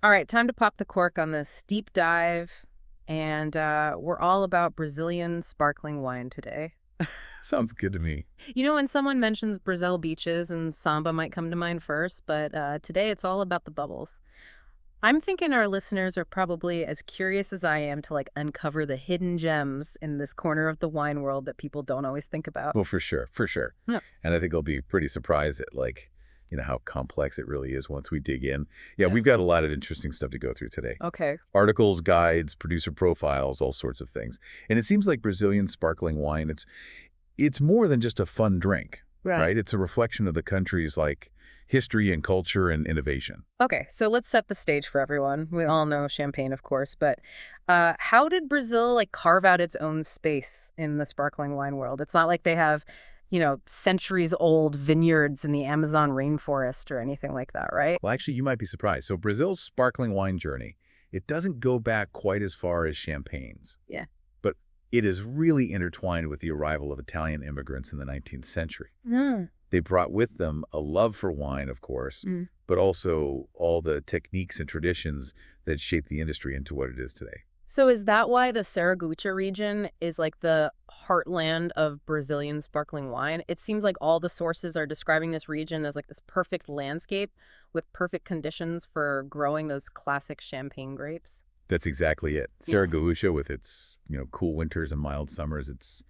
All right, time to pop the cork on this deep dive. And we're all about Brazilian sparkling wine today. Sounds good to me. You know, when someone mentions Brazil beaches and samba might come to mind first, but today it's all about the bubbles. I'm thinking our listeners are probably as curious as I am to like uncover the hidden gems in this corner of the wine world that people don't always think about. Well, for sure, for sure. Yeah. And I think I'll be pretty surprised at how complex it really is once we dig in. Yeah, Yeah. we've got a lot of interesting stuff to go through today. Okay. Articles, guides, producer profiles, all sorts of things. And it seems like Brazilian sparkling wine, it's more than just a fun drink, Right. right? It's a reflection of the country's history and culture and innovation. Okay, so let's set the stage for everyone. We all know champagne, of course, but how did Brazil like carve out its own space in the sparkling wine world? It's not like they have, centuries old vineyards in the Amazon rainforest or anything like that, right? Well, actually, you might be surprised. So Brazil's sparkling wine journey, it doesn't go back quite as far as champagne's. Yeah. But it is really intertwined with the arrival of Italian immigrants in the 19th century. Mm. They brought with them a love for wine, of course, Mm. but also all the techniques and traditions that shaped the industry into what it is today. So is that why the Saragucha region is like the heartland of Brazilian sparkling wine? It seems like all the sources are describing this region as like this perfect landscape with perfect conditions for growing those classic champagne grapes. That's exactly it. Yeah. Saragossa, with its cool winters and mild summers, it's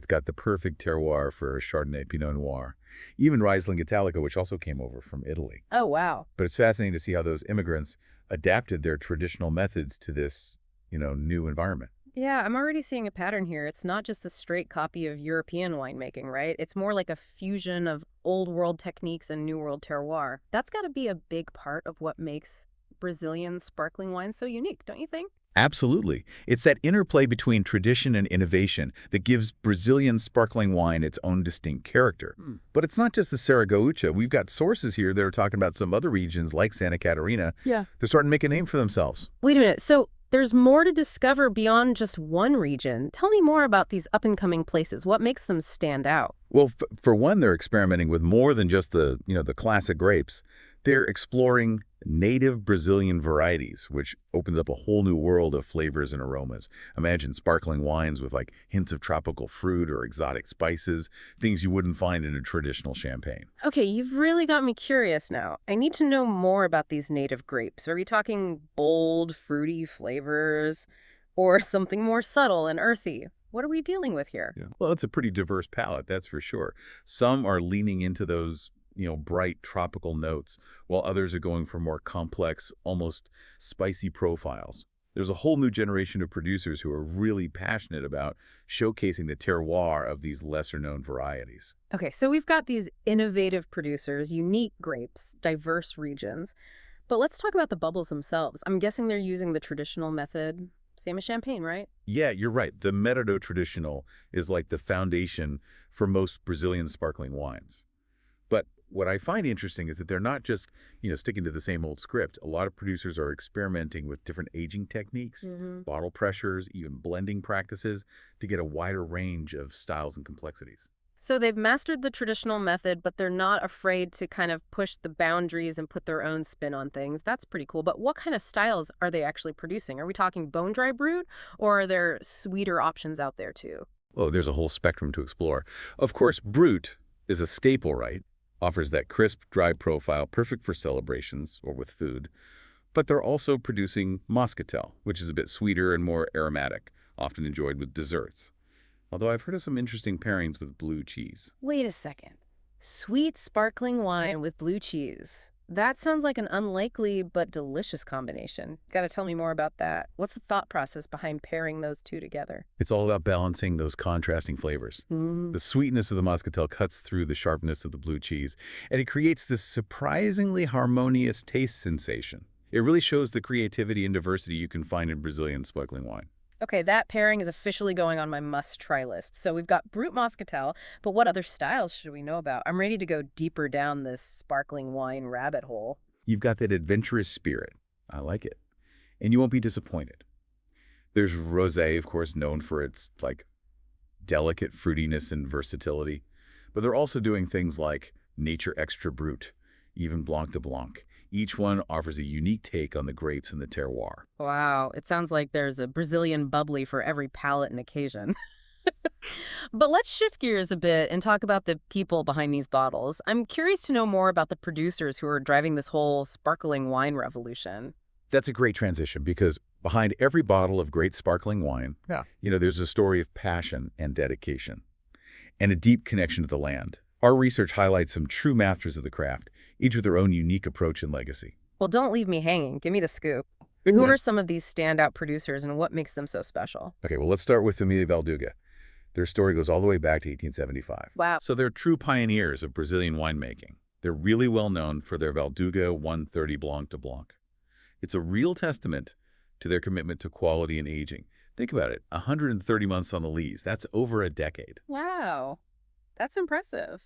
got the perfect terroir for Chardonnay, Pinot Noir, even Riesling Italica, which also came over from Italy. Oh, wow. But it's fascinating to see how those immigrants adapted their traditional methods to this, new environment. Yeah, I'm already seeing a pattern here. It's not just a straight copy of European winemaking, right? It's more like a fusion of old world techniques and new world terroir. That's got to be a big part of what makes Brazilian sparkling wine so unique, don't you think? Absolutely. It's that interplay between tradition and innovation that gives Brazilian sparkling wine its own distinct character. Hmm. But it's not just the Saragossa. We've got sources here that are talking about some other regions like Santa Catarina. Yeah. They're starting to make a name for themselves. Wait a minute. So there's more to discover beyond just one region. Tell me more about these up and coming places. What makes them stand out? Well, for one, they're experimenting with more than just the classic grapes. They're exploring native Brazilian varieties, which opens up a whole new world of flavors and aromas. Imagine sparkling wines with hints of tropical fruit or exotic spices, things you wouldn't find in a traditional champagne. Okay, you've really got me curious now. I need to know more about these native grapes. Are we talking bold, fruity flavors or something more subtle and earthy? What are we dealing with here? Yeah. Well, it's a pretty diverse palette, that's for sure. Some are leaning into those bright tropical notes, while others are going for more complex, almost spicy profiles. There's a whole new generation of producers who are really passionate about showcasing the terroir of these lesser-known varieties. Okay, so we've got these innovative producers, unique grapes, diverse regions. But let's talk about the bubbles themselves. I'm guessing they're using the traditional method, same as champagne, right? Yeah, you're right. The Merlot traditional is like the foundation for most Brazilian sparkling wines. But what I find interesting is that they're not just, sticking to the same old script. A lot of producers are experimenting with different aging techniques, Hmm. bottle pressures, even blending practices to get a wider range of styles and complexities. So they've mastered the traditional method, but they're not afraid to kind of push the boundaries and put their own spin on things. That's pretty cool. But what kind of styles are they actually producing? Are we talking bone dry brut, or are there sweeter options out there too? Oh, there's a whole spectrum to explore. Of course, Brut is a staple, right? Offers that crisp, dry profile, perfect for celebrations or with food. But they're also producing Moscatel, which is a bit sweeter and more aromatic, often enjoyed with desserts. Although I've heard of some interesting pairings with blue cheese. Wait a second. Sweet sparkling wine with blue cheese. That sounds like an unlikely but delicious combination. Gotta tell me more about that. What's the thought process behind pairing those two together? It's all about balancing those contrasting flavors. Mm. The sweetness of the Moscatel cuts through the sharpness of the blue cheese, and it creates this surprisingly harmonious taste sensation. It really shows the creativity and diversity you can find in Brazilian sparkling wine. Okay, that pairing is officially going on my must-try list. So we've got Brut Moscatel, but what other styles should we know about? I'm ready to go deeper down this sparkling wine rabbit hole. You've got that adventurous spirit. I like it. And you won't be disappointed. There's rosé, of course, known for its delicate fruitiness and versatility. But they're also doing things like Nature Extra Brut, even Blanc de Blanc, Each one offers a unique take on the grapes and the terroir. Wow, it sounds like there's a Brazilian bubbly for every palate and occasion. But let's shift gears a bit and talk about the people behind these bottles. I'm curious to know more about the producers who are driving this whole sparkling wine revolution. That's a great transition because behind every bottle of great sparkling wine, there's a story of passion and dedication and a deep connection to the land. Our research highlights some true masters of the craft, each with their own unique approach and legacy. Well, don't leave me hanging. Give me the scoop. Who are some of these standout producers and what makes them so special? Okay, well, let's start with Familia Valduga. Their story goes all the way back to 1875. Wow. So they're true pioneers of Brazilian winemaking. They're really well known for their Valduga 130 Blanc de Blanc. It's a real testament to their commitment to quality and aging. Think about it, 130 months on the lees. That's over a decade. Wow, that's impressive.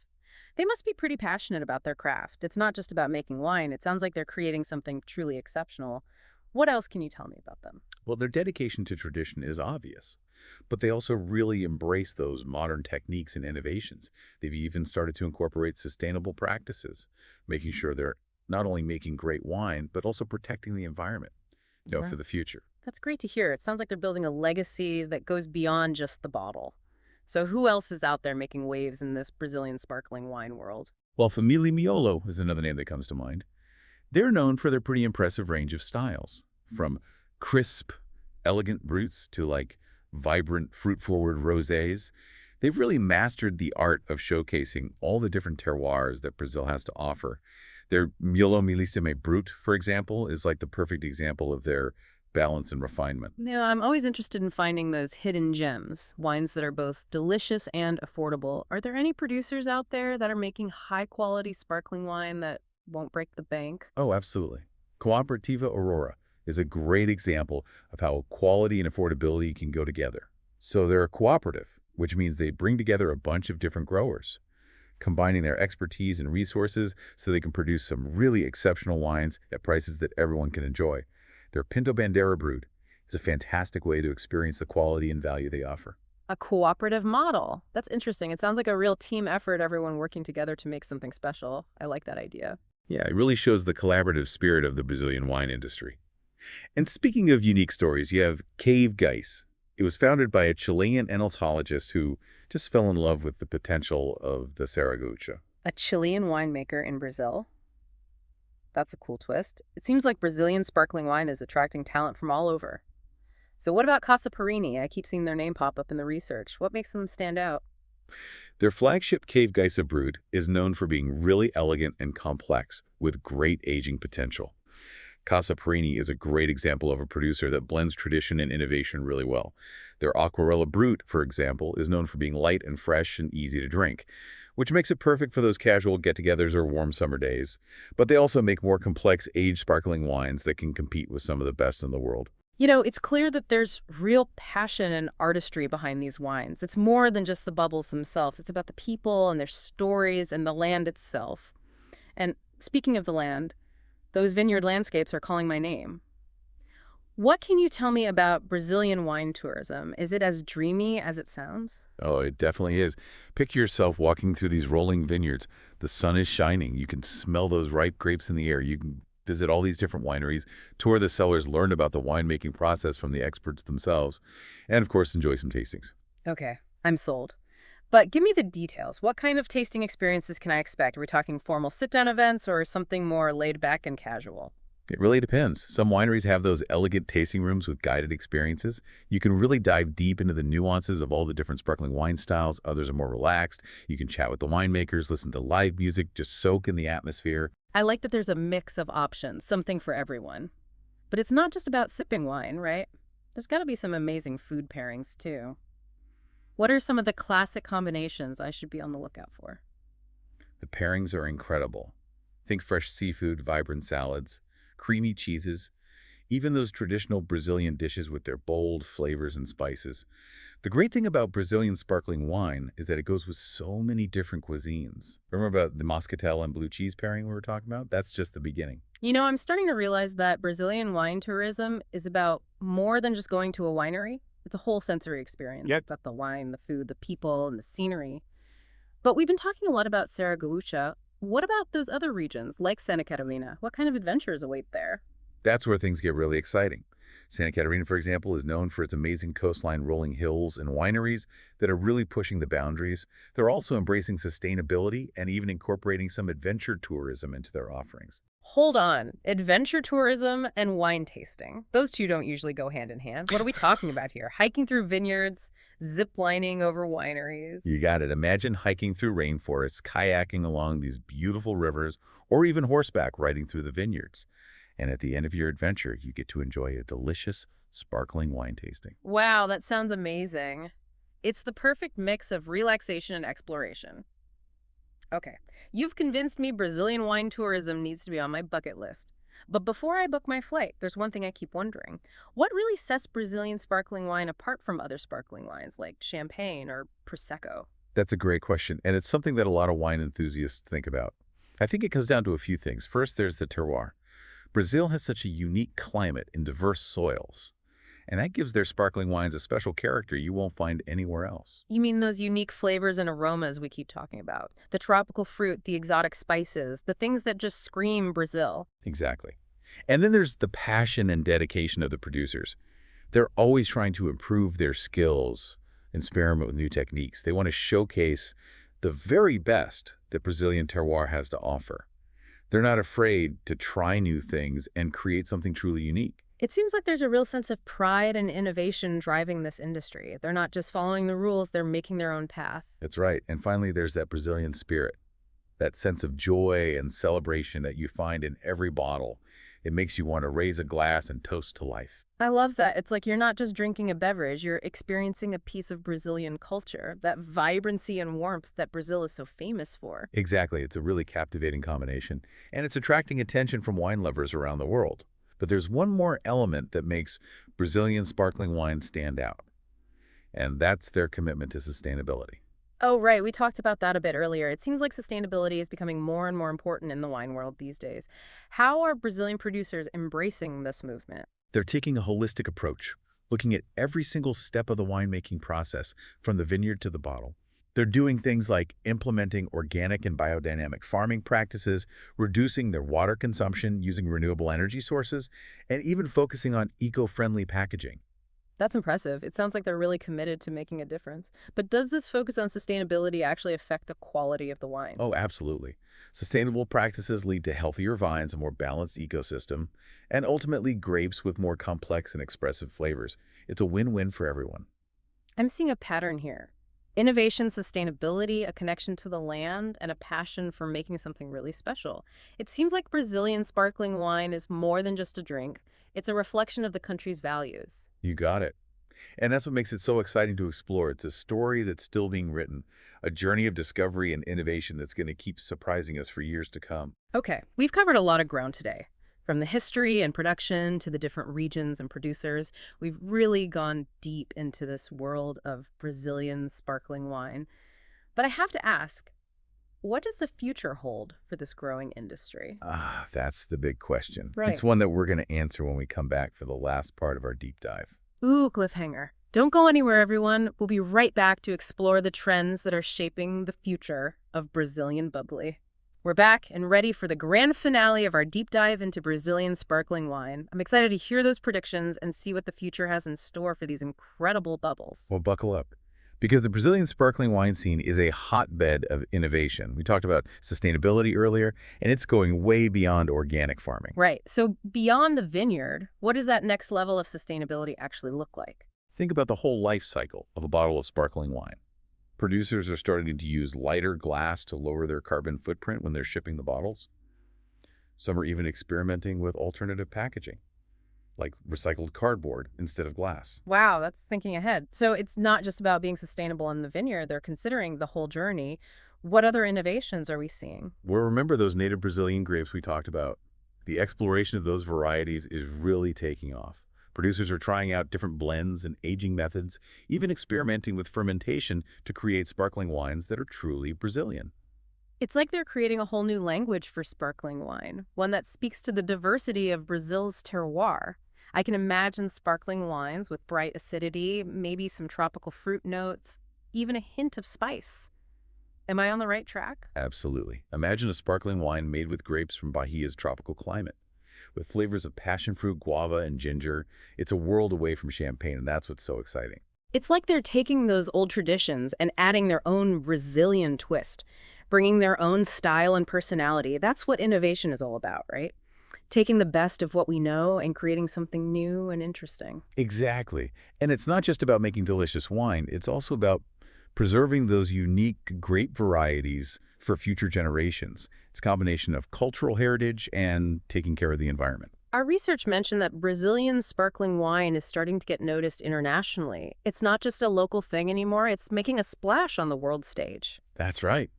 They must be pretty passionate about their craft. It's not just about making wine. It sounds like they're creating something truly exceptional. What else can you tell me about them? Well, their dedication to tradition is obvious, but they also really embrace those modern techniques and innovations. They've even started to incorporate sustainable practices, making sure they're not only making great wine, but also protecting the environment, Wow. for the future. That's great to hear. It sounds like they're building a legacy that goes beyond just the bottle. So who else is out there making waves in this Brazilian sparkling wine world? While Famiglia Miolo is another name that comes to mind, they're known for their pretty impressive range of styles, from crisp, elegant brutes to vibrant, fruit-forward rosés. They've really mastered the art of showcasing all the different terroirs that Brazil has to offer. Their Miolo Millésime Brut, for example, is like the perfect example of their balance and refinement. Yeah, I'm always interested in finding those hidden gems, wines that are both delicious and affordable. Are there any producers out there that are making high-quality sparkling wine that won't break the bank? Oh, absolutely. Cooperativa Aurora is a great example of how quality and affordability can go together. So they're a cooperative, which means they bring together a bunch of different growers, combining their expertise and resources so they can produce some really exceptional wines at prices that everyone can enjoy. Their Pinto Bandeira Brut is a fantastic way to experience the quality and value they offer. A cooperative model. That's interesting. It sounds like a real team effort, everyone working together to make something special. I like that idea. Yeah, it really shows the collaborative spirit of the Brazilian wine industry. And speaking of unique stories, you have Cave Geiss. It was founded by a Chilean entomologist who just fell in love with the potential of the Saragucha. A Chilean winemaker in Brazil. That's a cool twist. It seems like Brazilian sparkling wine is attracting talent from all over. So what about Casa Perini? I keep seeing their name pop up in the research. What makes them stand out? Their flagship Cave Geiss Brut is known for being really elegant and complex with great aging potential. Casa Perini is a great example of a producer that blends tradition and innovation really well. Their Aquarella Brut, for example, is known for being light and fresh and easy to drink, which makes it perfect for those casual get-togethers or warm summer days. But they also make more complex aged sparkling wines that can compete with some of the best in the world. You know, it's clear that there's real passion and artistry behind these wines. It's more than just the bubbles themselves. It's about the people and their stories and the land itself. And speaking of the land, those vineyard landscapes are calling my name. What can you tell me about Brazilian wine tourism? Is it as dreamy as it sounds? Oh, it definitely is. Picture yourself walking through these rolling vineyards. The sun is shining. You can smell those ripe grapes in the air. You can visit all these different wineries, tour the cellars, learn about the winemaking process from the experts themselves, and of course, enjoy some tastings. Okay, I'm sold. But give me the details. What kind of tasting experiences can I expect? Are we talking formal sit-down events or something more laid back and casual? It really depends. Some wineries have those elegant tasting rooms with guided experiences. You can really dive deep into the nuances of all the different sparkling wine styles. Others are more relaxed. You can chat with the winemakers, listen to live music, just soak in the atmosphere. I like that there's a mix of options, something for everyone. But it's not just about sipping wine, right? There's got to be some amazing food pairings, too. What are some of the classic combinations I should be on the lookout for? The pairings are incredible. Think fresh seafood, vibrant salads, creamy cheeses, even those traditional Brazilian dishes with their bold flavors and spices. The great thing about Brazilian sparkling wine is that it goes with so many different cuisines. Remember about the Moscatel and blue cheese pairing we were talking about? That's just the beginning. You know, I'm starting to realize that Brazilian wine tourism is about more than just going to a winery. It's a whole sensory experience. Yep. It's got the wine, the food, the people, and the scenery. But we've been talking a lot about Saragucha. What about those other regions, like Santa Catarina? What kind of adventures await there? That's where things get really exciting. Santa Catarina, for example, is known for its amazing coastline, rolling hills, and wineries that are really pushing the boundaries. They're also embracing sustainability and even incorporating some adventure tourism into their offerings. Hold on. Adventure tourism and wine tasting. Those two don't usually go hand in hand. What are we talking about here? Hiking through vineyards, zip lining over wineries. You got it. Imagine hiking through rainforests, kayaking along these beautiful rivers, or even horseback riding through the vineyards. And at the end of your adventure, you get to enjoy a delicious, sparkling wine tasting. Wow, that sounds amazing. It's the perfect mix of relaxation and exploration. Okay, you've convinced me Brazilian wine tourism needs to be on my bucket list. But before I book my flight, there's one thing I keep wondering. What really sets Brazilian sparkling wine apart from other sparkling wines like champagne or Prosecco? That's a great question, and it's something that a lot of wine enthusiasts think about. I think it comes down to a few things. First, there's the terroir. Brazil has such a unique climate and diverse soils, and that gives their sparkling wines a special character you won't find anywhere else. You mean those unique flavors and aromas we keep talking about? The tropical fruit, the exotic spices, the things that just scream Brazil. Exactly. And then there's the passion and dedication of the producers. They're always trying to improve their skills, experiment with new techniques. They want to showcase the very best that Brazilian terroir has to offer. They're not afraid to try new things and create something truly unique. It seems like there's a real sense of pride and innovation driving this industry. They're not just following the rules, they're making their own path. That's right. And finally, there's that Brazilian spirit, that sense of joy and celebration that you find in every bottle. It makes you want to raise a glass and toast to life. I love that. It's like you're not just drinking a beverage, you're experiencing a piece of Brazilian culture, that vibrancy and warmth that Brazil is so famous for. Exactly. It's a really captivating combination, and it's attracting attention from wine lovers around the world. But there's one more element that makes Brazilian sparkling wine stand out, and that's their commitment to sustainability. Oh, right. We talked about that a bit earlier. It seems like sustainability is becoming more and more important in the wine world these days. How are Brazilian producers embracing this movement? They're taking a holistic approach, looking at every single step of the winemaking process, from the vineyard to the bottle. They're doing things like implementing organic and biodynamic farming practices, reducing their water consumption using renewable energy sources, and even focusing on eco-friendly packaging. That's impressive. It sounds like they're really committed to making a difference. But does this focus on sustainability actually affect the quality of the wine? Oh, absolutely. Sustainable practices lead to healthier vines, a more balanced ecosystem, and ultimately grapes with more complex and expressive flavors. It's a win-win for everyone. I'm seeing a pattern here. Innovation, sustainability, a connection to the land, and a passion for making something really special. It seems like Brazilian sparkling wine is more than just a drink. It's a reflection of the country's values. You got it. And that's what makes it so exciting to explore. It's a story that's still being written, a journey of discovery and innovation that's going to keep surprising us for years to come. Okay, we've covered a lot of ground today. From the history and production to the different regions and producers, we've really gone deep into this world of Brazilian sparkling wine. But I have to ask, what does the future hold for this growing industry? That's the big question. Right. It's one that we're going to answer when we come back for the last part of our deep dive. Ooh, cliffhanger. Don't go anywhere, everyone. We'll be right back to explore the trends that are shaping the future of Brazilian bubbly. We're back and ready for the grand finale of our deep dive into Brazilian sparkling wine. I'm excited to hear those predictions and see what the future has in store for these incredible bubbles. Well, buckle up, because the Brazilian sparkling wine scene is a hotbed of innovation. We talked about sustainability earlier, and it's going way beyond organic farming. Right. So beyond the vineyard, what does that next level of sustainability actually look like? Think about the whole life cycle of a bottle of sparkling wine. Producers are starting to use lighter glass to lower their carbon footprint when they're shipping the bottles. Some are even experimenting with alternative packaging, like recycled cardboard instead of glass. Wow, that's thinking ahead. So it's not just about being sustainable in the vineyard. They're considering the whole journey. What other innovations are we seeing? Well, remember those native Brazilian grapes we talked about? The exploration of those varieties is really taking off. Producers are trying out different blends and aging methods, even experimenting with fermentation to create sparkling wines that are truly Brazilian. It's like they're creating a whole new language for sparkling wine, one that speaks to the diversity of Brazil's terroir. I can imagine sparkling wines with bright acidity, maybe some tropical fruit notes, even a hint of spice. Am I on the right track? Absolutely. Imagine a sparkling wine made with grapes from Bahia's tropical climate. With flavors of passion fruit, guava, and ginger, it's a world away from champagne, and that's what's so exciting. It's like they're taking those old traditions and adding their own Brazilian twist, bringing their own style and personality. That's what innovation is all about, right? Taking the best of what we know and creating something new and interesting. Exactly. And it's not just about making delicious wine, it's also about preserving those unique grape varieties for future generations. It's a combination of cultural heritage and taking care of the environment. Our research mentioned that Brazilian sparkling wine is starting to get noticed internationally. It's not just a local thing anymore, it's making a splash on the world stage. That's right.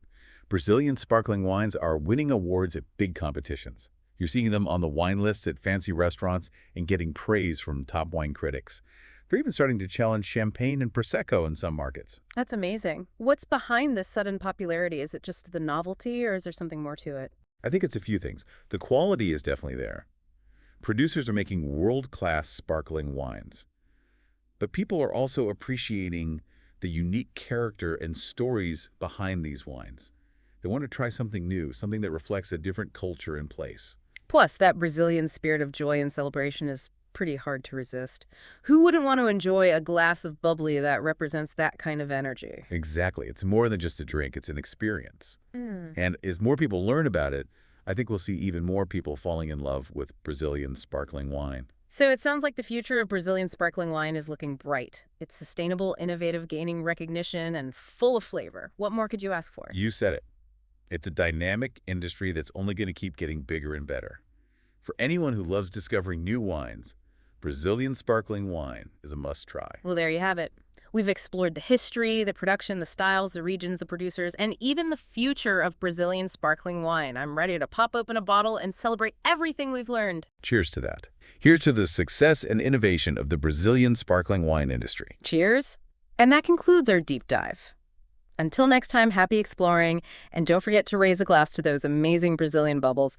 Brazilian sparkling wines are winning awards at big competitions. You're seeing them on the wine lists at fancy restaurants and getting praise from top wine critics. They're even starting to challenge champagne and prosecco in some markets. That's amazing. What's behind this sudden popularity? Is it just the novelty or is there something more to it? I think it's a few things. The quality is definitely there. Producers are making world-class sparkling wines. But people are also appreciating the unique character and stories behind these wines. They want to try something new, something that reflects a different culture and place. Plus, that Brazilian spirit of joy and celebration is pretty hard to resist. Who wouldn't want to enjoy a glass of bubbly that represents that kind of energy? Exactly. It's more than just a drink. It's an experience. Mm. And as more people learn about it, I think we'll see even more people falling in love with Brazilian sparkling wine. So it sounds like the future of Brazilian sparkling wine is looking bright. It's sustainable, innovative, gaining recognition, and full of flavor. What more could you ask for? You said it. It's a dynamic industry that's only going to keep getting bigger and better. For anyone who loves discovering new wines, Brazilian sparkling wine is a must-try. Well, there you have it. We've explored the history, the production, the styles, the regions, the producers, and even the future of Brazilian sparkling wine. I'm ready to pop open a bottle and celebrate everything we've learned. Cheers to that. Here's to the success and innovation of the Brazilian sparkling wine industry. Cheers. And that concludes our deep dive. Until next time, happy exploring, and don't forget to raise a glass to those amazing Brazilian bubbles.